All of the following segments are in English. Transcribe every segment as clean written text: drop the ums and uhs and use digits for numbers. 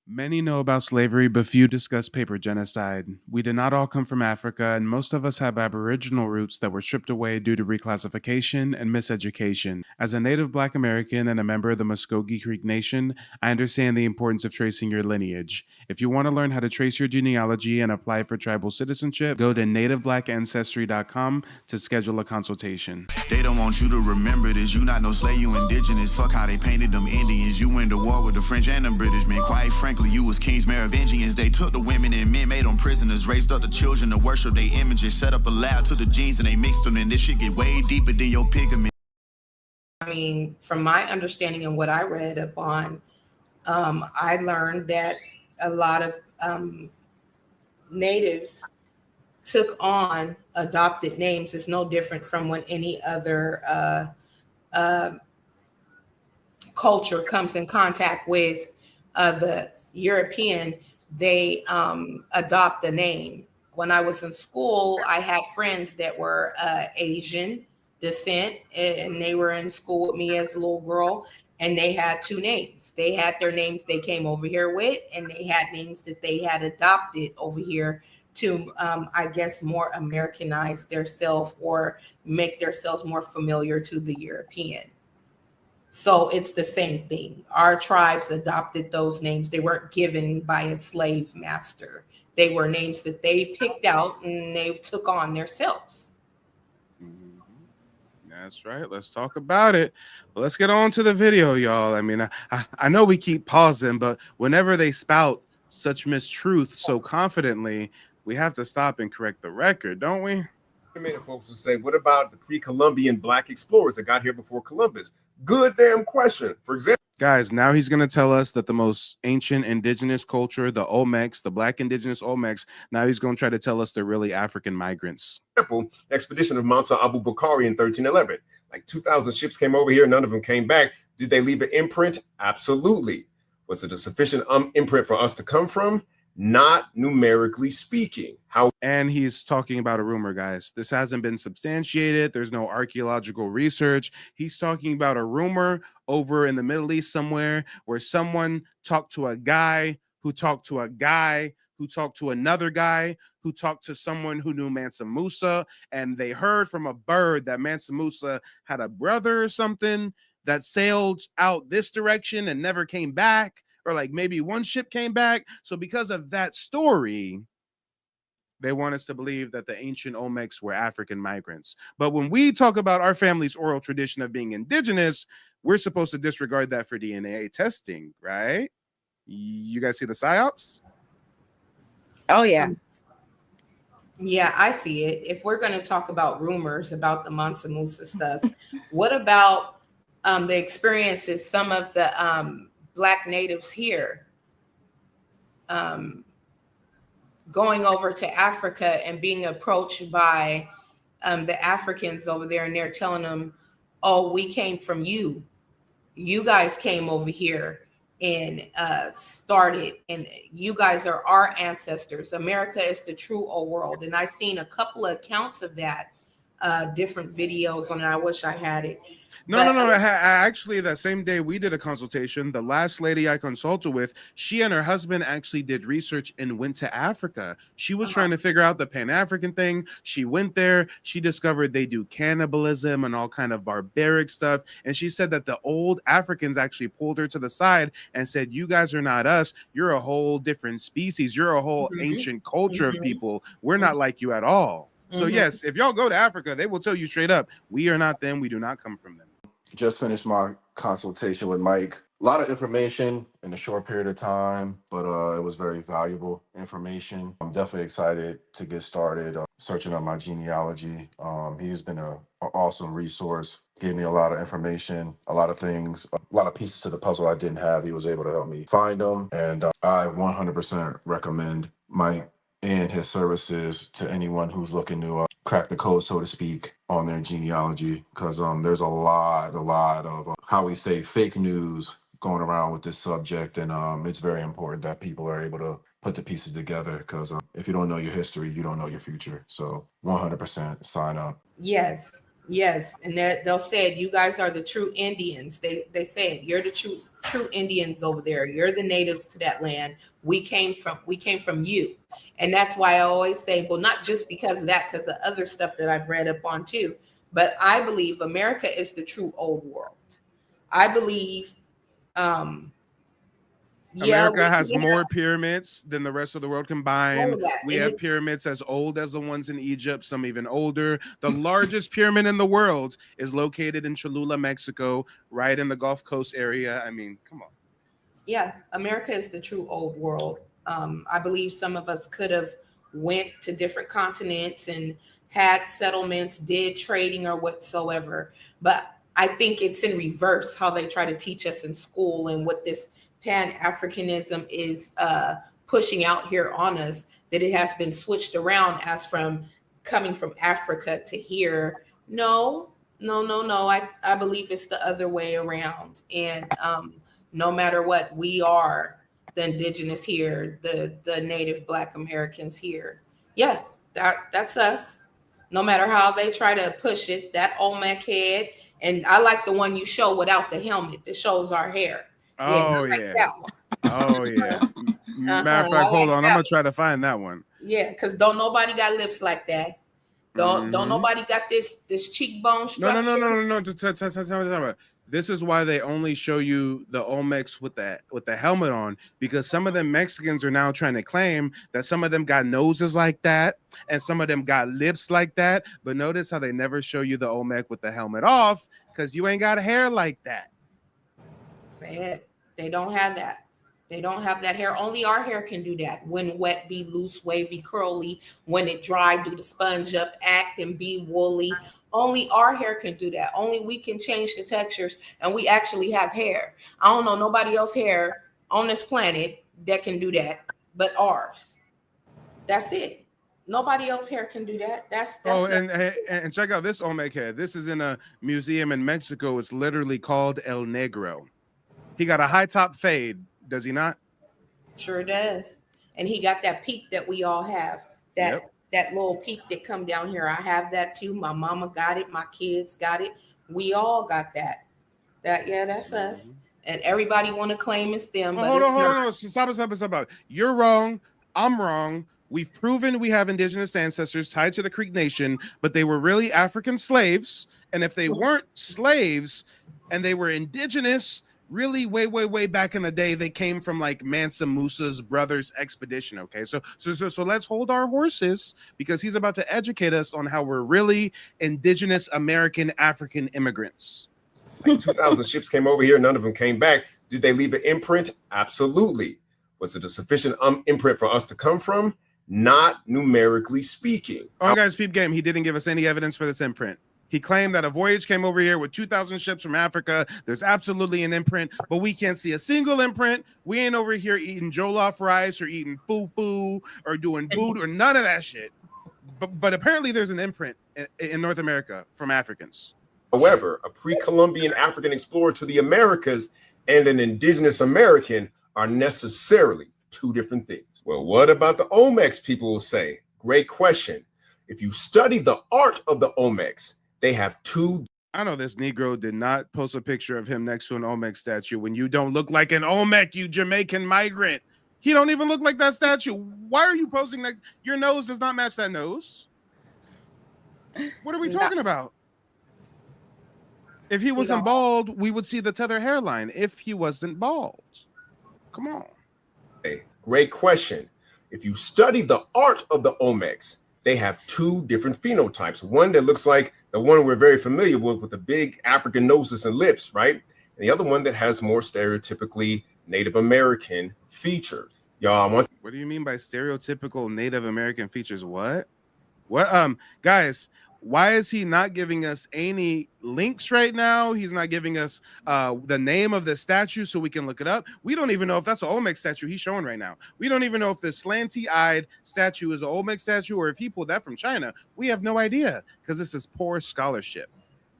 Many know about slavery, but few discuss paper genocide. We did not all come from Africa, and most of us have Aboriginal roots that were stripped away due to reclassification and miseducation. As a native Black American and a member of the Muskogee Creek Nation, I understand the importance of tracing your lineage. If you want to learn how to trace your genealogy and apply for tribal citizenship, go to nativeblackancestry.com to schedule a consultation. They don't want you to remember this. You not no slave, you indigenous. Fuck how they painted them Indians. You went to war with the French and the British, man. Quite frankly, you was kings, Merovingians. They took the women and men, made them prisoners, raised up the children to worship their images, set up a lab to the genes and they mixed them, and this shit get way deeper than your pigment. I mean, from my understanding and what I read upon, I learned that a lot of natives took on adopted names. It's no different from when any other culture comes in contact with the European, they adopt a name. When I was in school, I had friends that were Asian descent, and they were in school with me as a little girl, and they had two names. They had their names they came over here with, and they had names that they had adopted over here to, I guess, more Americanize themselves or make themselves more familiar to the European. So it's the same thing. Our tribes adopted those names. They weren't given by a slave master. They were names that they picked out and they took on themselves. That's right. Let's talk about it. Well, let's get on to the video, y'all. I mean, I know we keep pausing, but whenever they spout such mistruth so confidently, we have to stop and correct the record, don't we? A minute, folks will say, what about the pre-Columbian Black explorers that got here before Columbus? Good damn question. For example, guys, now he's going to tell us that the most ancient indigenous culture, the Olmecs, the Black indigenous Olmecs, now he's going to try to tell us they're really African migrants. Expedition of Mansa Abu Bakari in 1311. Like 2,000 ships came over here. None of them came back. Did they leave an imprint? Absolutely. Was it a sufficient imprint for us to come from? Not numerically speaking. And he's talking about a rumor, guys. This hasn't been substantiated. There's no archaeological research. He's talking about a rumor over in the Middle East somewhere where someone talked to a guy who talked to a guy who talked to another guy who talked to someone who knew Mansa Musa, and they heard from a bird that Mansa Musa had a brother or something that sailed out this direction and never came back. Or like maybe one ship came back. So because of that story, they want us to believe that the ancient Olmecs were African migrants. But when we talk about our family's oral tradition of being indigenous, we're supposed to disregard that for DNA testing, right? You guys see the psyops? Oh, yeah. Yeah, I see it. If we're going to talk about rumors about the Mansa Musa stuff, what about the experiences some of the Black natives here going over to Africa and being approached by the Africans over there, and they're telling them, oh, we came from you. You guys came over here and started, and you guys are our ancestors. America is the true old world. And I've seen a couple of accounts of that, different videos on it. I wish I had it. No. Actually, that same day we did a consultation, the last lady I consulted with, she and her husband actually did research and went to Africa. She was trying to figure out the Pan-African thing. She went there. She discovered they do cannibalism and all kind of barbaric stuff. And she said that the old Africans actually pulled her to the side and said, you guys are not us. You're a whole different species. You're a whole ancient culture of people. We're not like you at all. So yes, if y'all go to Africa, they will tell you straight up, we are not them. We do not come from them. Just finished my consultation with Mike. A lot of information in a short period of time, but it was very valuable information. I'm definitely excited to get started searching on my genealogy. He's been an awesome resource. Gave me a lot of information, a lot of things, a lot of pieces to the puzzle I didn't have. He was able to help me find them. And I 100% recommend Mike and his services to anyone who's looking to crack the code, so to speak, on their genealogy, because there's a lot of how we say fake news going around with this subject, and it's very important that people are able to put the pieces together, because if you don't know your history, you don't know your future. So 100% sign up. Yes, and they'll say, you guys are the true Indians. They said, you're the true true Indians over there. You're the natives to that land. We came from you. And that's why I always say, well, not just because of that, because of other stuff that I've read up on too, but I believe America is the true old world. I believe, America has more pyramids than the rest of the world combined. We and have pyramids as old as the ones in Egypt, some even older. The largest pyramid in the world is located in Cholula, Mexico, right in the Gulf Coast area. I mean, come on. Yeah, America is the true old world. I believe some of us could have went to different continents and had settlements, did trading or whatsoever. But I think it's in reverse how they try to teach us in school and what this Pan-Africanism is pushing out here on us, that it has been switched around as from coming from Africa to here. No. I believe it's the other way around. And no matter what, we are the indigenous here, the native Black Americans here. Yeah, that's us. No matter how they try to push it, that Olmec head. And I like the one you show without the helmet that shows our hair. Oh, yeah. Oh, yeah. Matter of fact, hold on. I'm going to try to find that one. Yeah, because don't nobody got lips like that. Don't nobody got this cheekbone structure. No. This is why they only show you the Olmecs with the helmet on, because some of them Mexicans are now trying to claim that some of them got noses like that and some of them got lips like that. But notice how they never show you the Olmec with the helmet off, because you ain't got hair like that. Say it. They don't have that. They don't have that hair. Only our hair can do that. When wet, be loose, wavy, curly. When it dry, do the sponge up act and be woolly. Only our hair can do that. Only we can change the textures, and we actually have hair. I don't know nobody else hair on this planet that can do that but ours. That's it. Nobody else hair can do that. That's and check out this Olmec head. This is in a museum in Mexico. It's literally called El Negro. He got a high top fade, does he not? Sure does. And he got that peak that we all have. That little peak that come down here. I have that too. My mama got it. My kids got it. We all got that. That's us. And everybody want to claim it's them. Well, hold on. Stop. You're wrong. I'm wrong. We've proven we have indigenous ancestors tied to the Creek Nation, but they were really African slaves. And if they weren't slaves and they were indigenous, really way back in the day, they came from like Mansa Musa's brother's expedition. Okay, so let's hold our horses, because he's about to educate us on how we're really indigenous American African immigrants. Like 2,000 ships came over here, none of them came back. Did they leave an imprint? Absolutely. Was it a sufficient imprint for us to come from? Not numerically speaking. Oh, guys, peep game. He didn't give us any evidence for this imprint. He claimed that a voyage came over here with 2,000 ships from Africa. There's absolutely an imprint, but we can't see a single imprint. We ain't over here eating jollof rice or eating fufu or doing food or none of that shit. But apparently there's an imprint in North America from Africans. However, a pre-Columbian African explorer to the Americas and an indigenous American are necessarily two different things. Well, what about the Olmecs, people will say? Great question. If you study the art of the Olmecs, they have two. I know this Negro did not post a picture of him next to an Olmec statue when you don't look like an Olmec, you Jamaican migrant. He don't even look like that statue. Why are you posing that? Your nose does not match that nose. What are we talking about? If he wasn't bald, we would see the tether hairline. If he wasn't bald. Come on. Hey, great question. If you study the art of the Olmecs, they have two different phenotypes. One that looks like the one we're very familiar with the big African noses and lips, right? And the other one that has more stereotypically Native American features. Y'all, what do you mean by stereotypical Native American features? What, guys, why is he not giving us any links right now? He's not giving us the name of the statue so we can look it up. We don't even know if that's an Olmec statue he's showing right now. We don't even know if the slanty-eyed statue is an Olmec statue or if he pulled that from China. We have no idea, because this is poor scholarship.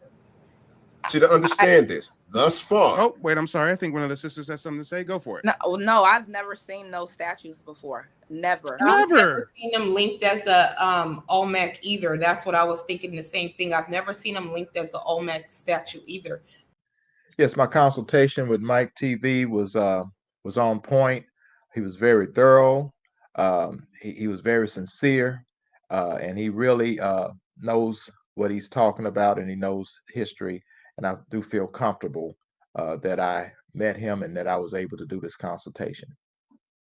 I want you to understand this. Thus far. Oh, wait, I'm sorry. I think one of the sisters has something to say. Go for it. No, I've never seen those statues before. Never. I've never seen them linked as a Olmec either. That's what I was thinking, the same thing. I've never seen them linked as an Olmec statue either. Yes, my consultation with Mike TV was on point. He was very thorough. He was very sincere, and he really knows what he's talking about, and he knows history. And I do feel comfortable that I met him and that I was able to do this consultation.